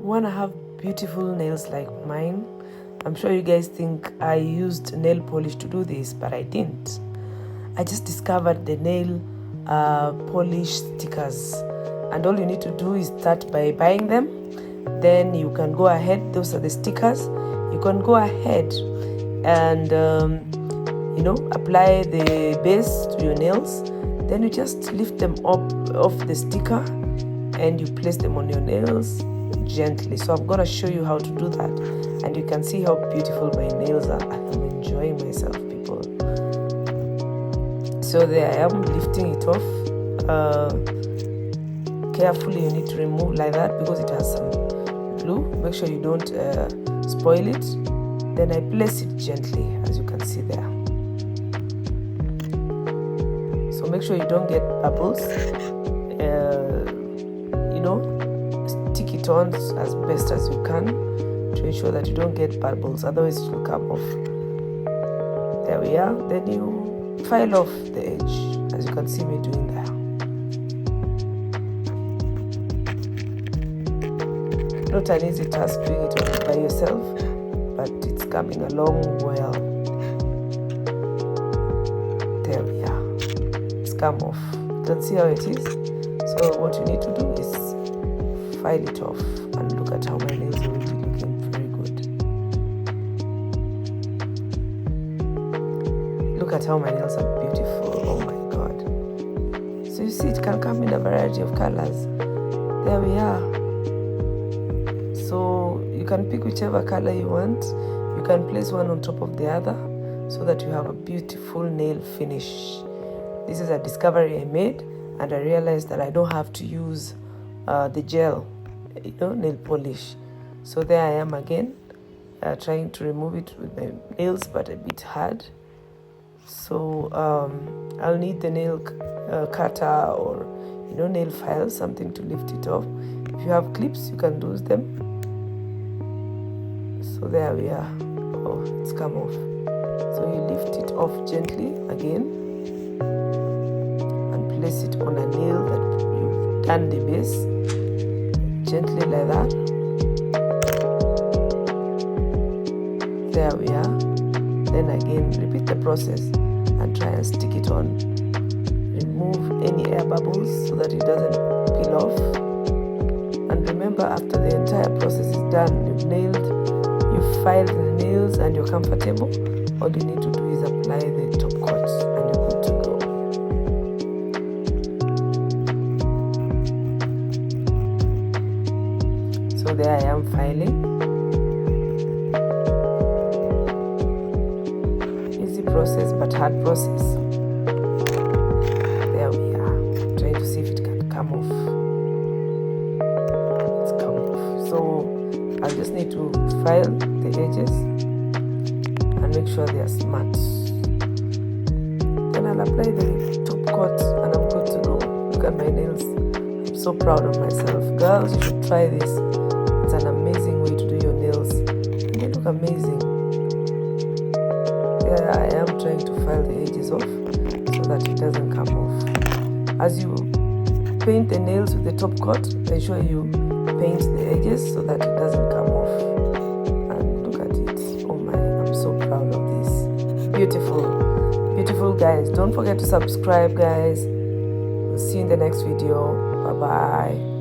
want to have beautiful nails like mine, I'm sure you guys think I used nail polish to do this, but I didn't. I just discovered the nail polish stickers, and all you need to do is start by buying them. Then you can go ahead, those are the stickers, you can go ahead and apply the base to your nails. Then you just lift them up off the sticker and you place them on your nails gently. So I'm gonna show you how to do that, and you can see how beautiful my nails are. I'm enjoying myself, people. So there I am, lifting it off. Carefully, you need to remove like that because it has some glue. Make sure you don't spoil it. Then I place it gently, as you can see there. So make sure you don't get bubbles. Stick it on as best as you can to ensure that you don't get bubbles, otherwise it will come off. There we are. Then you file off the edge, as you can see me doing there. Not an easy task doing it all by yourself, but it's coming along well. There we are. It's come off. You can see how it is. So what you need to do is file it off, and look at how my nails are already looking very good. Look at how my nails are beautiful. Oh my god. So you see, it can come in a variety of colors. There we are. So you can pick whichever color you want. You can place one on top of the other so that you have a beautiful nail finish. This is a discovery I made, and I realized that I don't have to use the gel, nail polish. So there I am again, trying to remove it with my nails, but a bit hard. So I'll need the nail cutter or nail file, something to lift it off. If you have clips, you can use them. So there we are. Oh, it's come off. So you lift it off gently again and place it on a nail that you've done the base, gently like that. There we are. Then again, repeat the process and try and stick it on. Remove any air bubbles so that it doesn't peel off. And remember, after the entire process is done, you've filed the nails and you're comfortable, all you need to do is apply the top coat and you're good to go. So there I am filing. Easy process but hard process. There we are. Trying to see if it can come off. It's come off. So I just need to file the edges and make sure they are smart. Then I'll apply the top coat and I'm good to go. Look at my nails. I'm so proud of myself. Girls, you should try this. It's an amazing way to do your nails. And they look amazing. There I am trying to file the edges off so that it doesn't come off. As you paint the nails with the top coat, ensure you paint the edges so that it doesn't come off. And look at it. Oh my, I'm so proud of this. Beautiful guys. Don't forget to subscribe, guys. We'll see you in the next video. Bye bye.